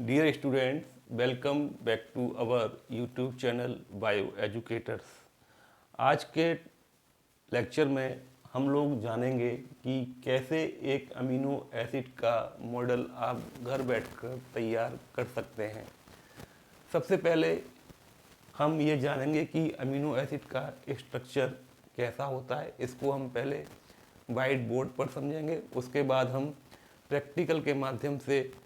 Dear students, welcome back to our YouTube channel Bio Educators. आज के lecture में हम लोग जानेंगे कि कैसे एक अमीनो एसिड का मॉडल आप घर बैठकर तैयार कर सकते हैं। सबसे पहले हम ये जानेंगे कि अमीनो एसिड का स्ट्रक्चर कैसा होता है। इसको हम पहले वाइट बोर्ड पर समझेंगे, उसके बाद हम प्रैक्टिकल के माध्यम से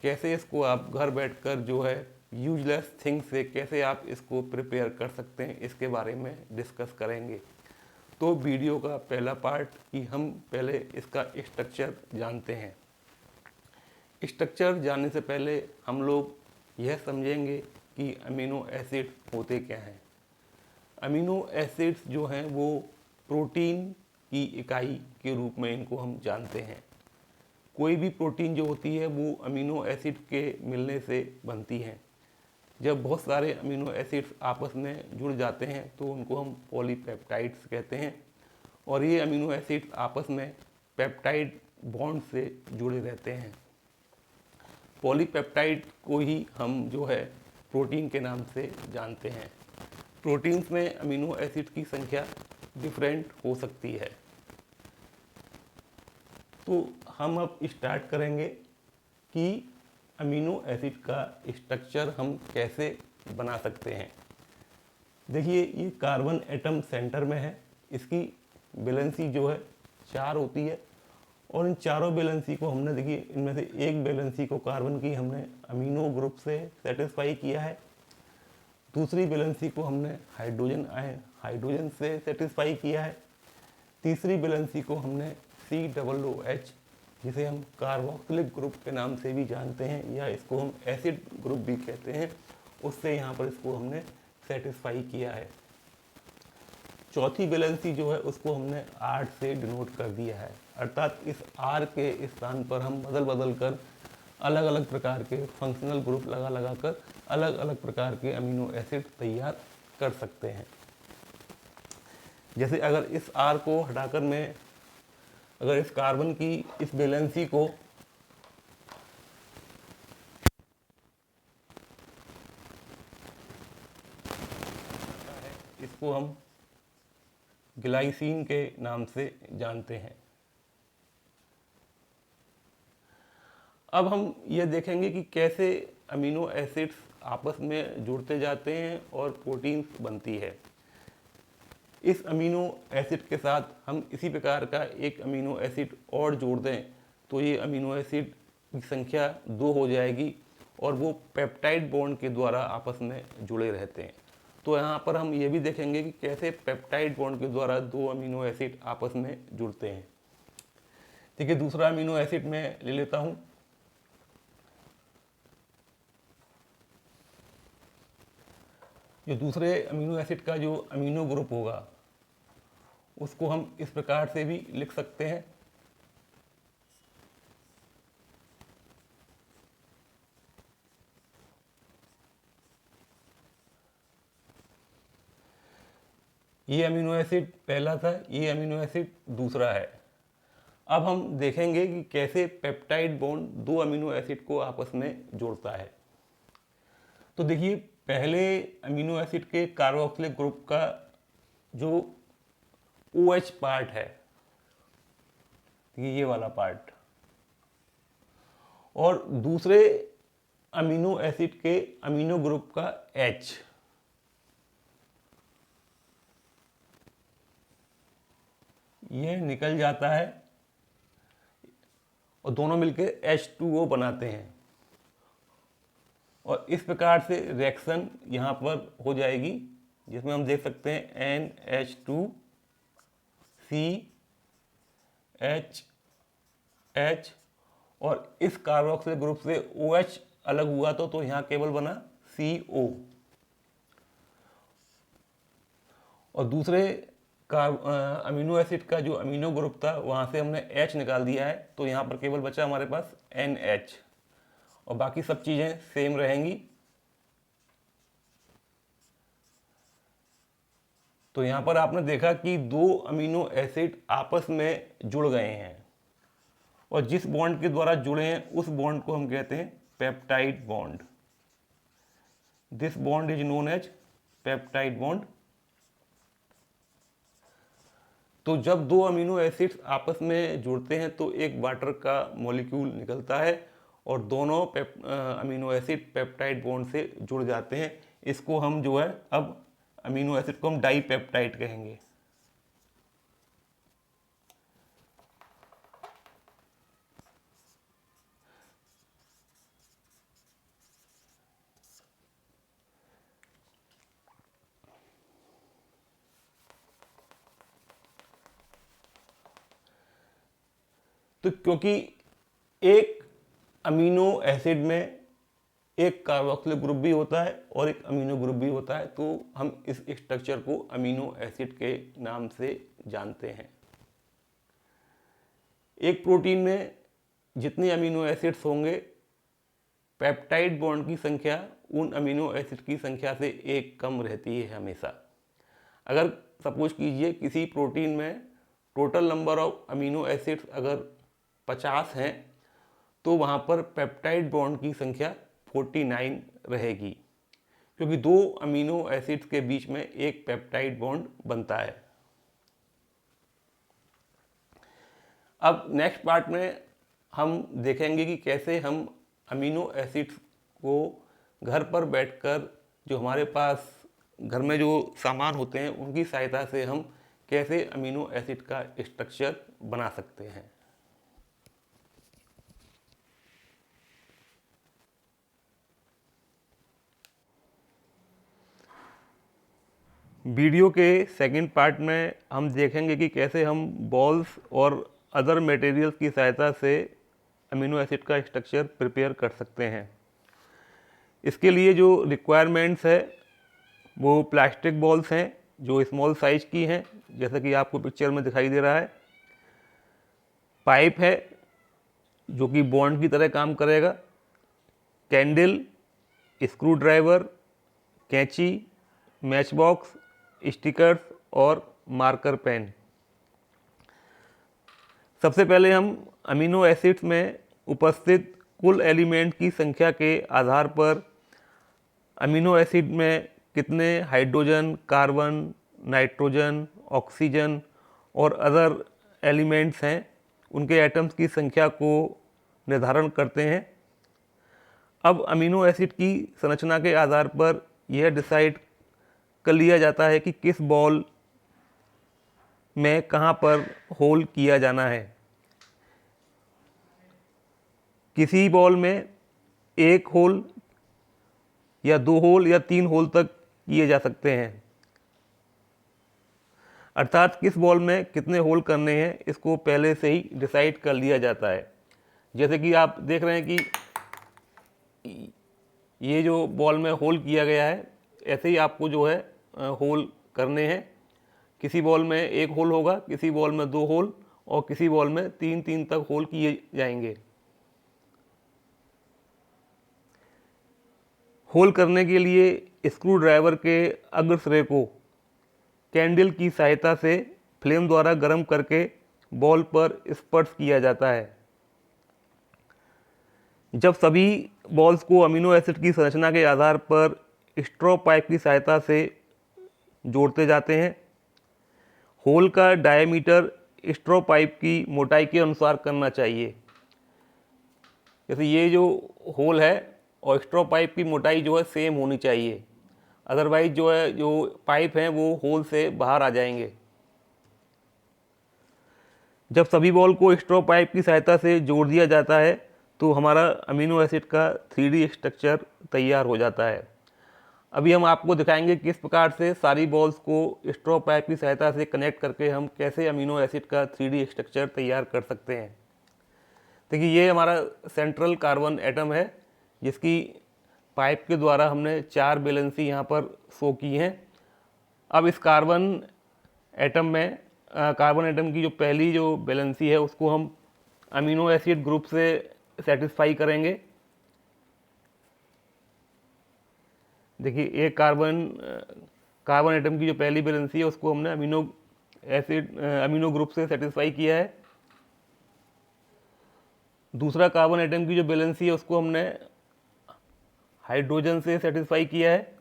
कैसे इसको आप घर बैठकर जो है यूजलेस थिंग से कैसे आप इसको प्रिपेयर कर सकते हैं, इसके बारे में डिस्कस करेंगे। तो वीडियो का पहला पार्ट कि हम पहले इसका स्ट्रक्चर जानते हैं। स्ट्रक्चर जानने से पहले हम लोग यह समझेंगे कि अमीनो एसिड होते क्या हैं। अमीनो एसिड्स जो हैं वो प्रोटीन की इकाई के रूप में इनको हम जानते हैं। कोई भी प्रोटीन जो होती है वो अमीनो एसिड के मिलने से बनती है। जब बहुत सारे अमीनो एसिड्स आपस में जुड़ जाते हैं तो उनको हम पॉलीपेप्टाइड्स कहते हैं, और ये अमीनो एसिड आपस में पेप्टाइड बॉन्ड से जुड़े रहते हैं। पॉलीपेप्टाइड को ही हम जो है प्रोटीन के नाम से जानते हैं। प्रोटीन्स में अमीनो एसिड की संख्या डिफरेंट हो सकती है। तो हम अब स्टार्ट करेंगे कि अमीनो एसिड का स्ट्रक्चर हम कैसे बना सकते हैं। देखिए, ये कार्बन एटम सेंटर में है। इसकी वैलेंसी जो है 4 होती है, और इन चारों वैलेंसी को हमने, देखिए, इनमें से एक वैलेंसी को कार्बन की हमने अमीनो ग्रुप से सेटिस्फाई किया है। दूसरी वैलेंसी को हमने हाइड्रोजन से सेटिस्फाई किया है। तीसरी वैलेंसी को हमने COOH, जिसे हम कार्बोक्सिलिक ग्रुप के नाम से भी जानते हैं, या इसको हम एसिड ग्रुप भी कहते हैं, उससे यहाँ पर इसको हमने सेटिस्फाई किया है। चौथी वैलेंसी जो है उसको हमने R से डिनोट कर दिया है, अर्थात इस R के स्थान पर हम बदल कर अलग अलग प्रकार के फंक्शनल ग्रुप लगा कर अलग अलग प्रकार के अमीनो एसिड तैयार कर सकते हैं। जैसे अगर इस R को हटाकर मैं अगर इस कार्बन की इस वैलेंसी को इसको हम ग्लाइसिन के नाम से जानते हैं। अब हम ये देखेंगे कि कैसे अमीनो एसिड्स आपस में जुड़ते जाते हैं और प्रोटीन्स बनती है। इस अमीनो एसिड के साथ हम इसी प्रकार का एक अमीनो एसिड और जोड़ दें तो ये अमीनो एसिड की संख्या 2 हो जाएगी, और वो पेप्टाइड बॉन्ड के द्वारा आपस में जुड़े रहते हैं। तो यहाँ पर हम ये भी देखेंगे कि कैसे पेप्टाइड बॉन्ड के द्वारा 2 अमीनो एसिड आपस में जुड़ते हैं। देखिए, दूसरा अमीनो एसिड मैं ले लेता हूँ। जो दूसरे अमीनो एसिड का जो अमीनो ग्रुप होगा उसको हम इस प्रकार से भी लिख सकते हैं। ये अमीनो एसिड पहला था, ये अमीनो एसिड दूसरा है। अब हम देखेंगे कि कैसे पेप्टाइड बॉन्ड 2 अमीनो एसिड को आपस में जोड़ता है। तो देखिए, पहले अमीनो एसिड के कार्बोक्सिलिक ग्रुप का जो OH पार्ट है, ये वाला पार्ट, और दूसरे अमीनो एसिड के अमीनो ग्रुप का H, ये निकल जाता है और दोनों मिलकर H2O बनाते हैं। और इस प्रकार से रिएक्शन यहाँ पर हो जाएगी, जिसमें हम देख सकते हैं NH2CH, और इस कार्बोक्सिलिक ग्रुप से OH अलग हुआ तो यहाँ केवल बना CO, और दूसरे अमीनो एसिड का जो अमीनो ग्रुप था वहाँ से हमने H निकाल दिया है, तो यहाँ पर केवल बचा हमारे पास NH, और बाकी सब चीज़ें सेम रहेंगी। तो यहाँ पर आपने देखा कि 2 अमीनो एसिड आपस में जुड़ गए हैं, और जिस बॉन्ड के द्वारा जुड़े हैं उस बॉन्ड को हम कहते हैं peptide bond. This bond is known as peptide bond. तो जब दो अमीनो एसिड्स आपस में जुड़ते हैं तो एक वाटर का मॉलिक्यूल निकलता है और दोनों अमीनो एसिड पेप्टाइड बॉन्ड से जुड़ जाते हैं। इसको हम जो है अब अमीनो एसिड को हम डाई पेप्टाइड कहेंगे। तो क्योंकि एक अमीनो एसिड में एक कार्बोक्सिलिक ग्रुप भी होता है और एक अमीनो ग्रुप भी होता है, तो हम इस स्ट्रक्चर को अमीनो एसिड के नाम से जानते हैं। एक प्रोटीन में जितने अमीनो एसिड्स होंगे, पेप्टाइड बॉन्ड की संख्या उन अमीनो एसिड की संख्या से एक कम रहती है हमेशा। अगर सपोज कीजिए किसी प्रोटीन में total number of amino acids अगर 50 हैं तो वहाँ पर पेप्टाइड बॉन्ड की संख्या 49 रहेगी, क्योंकि दो अमीनो एसिड्स के बीच में एक पेप्टाइड बॉन्ड बनता है। अब नेक्स्ट पार्ट में हम देखेंगे कि कैसे हम अमीनो एसिड्स को घर पर बैठकर जो हमारे पास घर में जो सामान होते हैं उनकी सहायता से हम कैसे अमीनो एसिड का स्ट्रक्चर बना सकते हैं। वीडियो के सेकंड पार्ट में हम देखेंगे कि कैसे हम बॉल्स और अदर मटेरियल्स की सहायता से अमीनो एसिड का स्ट्रक्चर प्रिपेयर कर सकते हैं। इसके लिए जो रिक्वायरमेंट्स है वो प्लास्टिक बॉल्स हैं जो स्मॉल साइज की हैं, जैसा कि आपको पिक्चर में दिखाई दे रहा है। पाइप है जो कि बॉन्ड की तरह काम करेगा। कैंडल, स्क्रू ड्राइवर, कैंची, मैच बॉक्स, स्टिकर्स और मार्कर पेन। सबसे पहले हम अमीनो एसिड्स में उपस्थित कुल एलिमेंट की संख्या के आधार पर अमीनो एसिड में कितने हाइड्रोजन, कार्बन, नाइट्रोजन, ऑक्सीजन और अदर एलिमेंट्स हैं उनके एटम्स की संख्या को निर्धारण करते हैं। अब अमीनो एसिड की संरचना के आधार पर यह डिसाइड कर लिया जाता है कि किस बॉल में कहाँ पर होल किया जाना है। किसी बॉल में एक होल या दो होल या तीन होल तक किए जा सकते हैं, अर्थात किस बॉल में कितने होल करने हैं इसको पहले से ही डिसाइड कर लिया जाता है। जैसे कि आप देख रहे हैं कि ये जो बॉल में होल किया गया है, ऐसे ही आपको जो है होल करने हैं। किसी बॉल में एक होल होगा, किसी बॉल में दो होल और किसी बॉल में तीन तीन तक होल किए जाएंगे। होल करने के लिए स्क्रू ड्राइवर के अग्रसिरे को कैंडल की सहायता से फ्लेम द्वारा गर्म करके बॉल पर स्पर्श किया जाता है। जब सभी बॉल्स को अमीनो एसिड की संरचना के आधार पर स्ट्रॉ पाइप की सहायता से जोड़ते जाते हैं। होल का डायमीटर स्ट्रॉ पाइप की मोटाई के अनुसार करना चाहिए। जैसे ये जो होल है और स्ट्रॉ पाइप की मोटाई जो है सेम होनी चाहिए, अदरवाइज जो है जो पाइप हैं वो होल से बाहर आ जाएंगे। जब सभी बॉल को स्ट्रॉ पाइप की सहायता से जोड़ दिया जाता है तो हमारा अमीनो एसिड का 3D स्ट्रक्चर तैयार हो जाता है। अभी हम आपको दिखाएंगे किस प्रकार से सारी बॉल्स को स्ट्रॉ पाइप की सहायता से कनेक्ट करके हम कैसे अमीनो एसिड का 3D स्ट्रक्चर तैयार कर सकते हैं। देखिए ये हमारा सेंट्रल कार्बन एटम है जिसकी पाइप के द्वारा हमने 4 वैलेंसी यहाँ पर शो की हैं। अब इस कार्बन एटम की जो पहली जो वैलेंसी है उसको हम अमीनो एसिड ग्रुप से सेटिस्फाई करेंगे। देखिए एक कार्बन एटम की जो पहली वैलेंसी है उसको हमने अमीनो ग्रुप से सेटिस्फाई किया है। दूसरा कार्बन एटम की जो वैलेंसी है उसको हमने हाइड्रोजन से सेटिस्फाई किया है,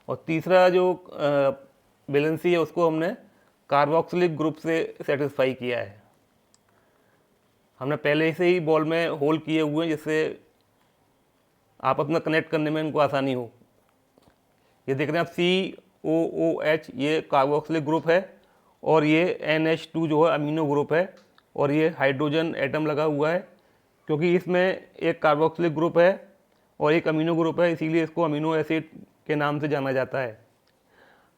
और तीसरा जो वैलेंसी है उसको हमने कार्बोक्सिलिक ग्रुप से सेटिस्फाई किया है। हमने पहले से ही बॉल में होल किए हुए हैं जिससे आप अपना कनेक्ट करने में इनको आसानी हो। ये देख रहे हैं आप COOH ये कार्बोक्सिलिक ग्रुप है, और ये NH2 जो है अमीनो ग्रुप है, और ये हाइड्रोजन एटम लगा हुआ है। क्योंकि इसमें एक कार्बोक्सिलिक ग्रुप है और एक अमीनो ग्रुप है, इसीलिए इसको अमीनो एसिड के नाम से जाना जाता है।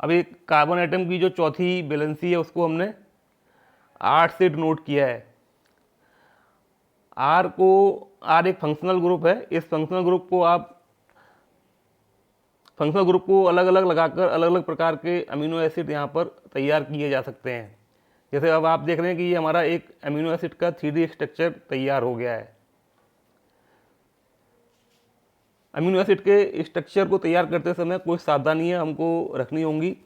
अब एक कार्बन एटम की जो चौथी वैलेंसी है उसको हमने 8 से डिनोट किया है। R एक फंक्शनल ग्रुप है। इस फंक्शनल ग्रुप को अलग अलग लगाकर अलग अलग प्रकार के अमीनो एसिड यहाँ पर तैयार किए जा सकते हैं। जैसे अब आप देख रहे हैं कि ये हमारा एक अमीनो एसिड का 3D स्ट्रक्चर तैयार हो गया है। अमीनो एसिड के स्ट्रक्चर को तैयार करते समय कुछ सावधानियां हमको रखनी होंगी।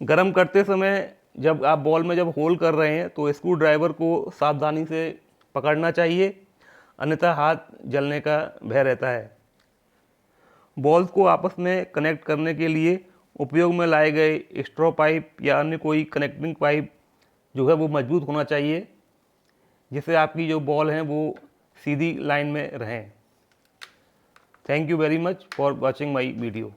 गरम करते समय जब आप बॉल में जब होल कर रहे हैं तो स्क्रू ड्राइवर को सावधानी से पकड़ना चाहिए, अन्यथा हाथ जलने का भय रहता है। बॉल्स को आपस में कनेक्ट करने के लिए उपयोग में लाए गए स्ट्रॉ पाइप या अन्य कोई कनेक्टिंग पाइप जो है वो मजबूत होना चाहिए, जिससे आपकी जो बॉल हैं वो सीधी लाइन में रहें। Thank you very much for watching my video.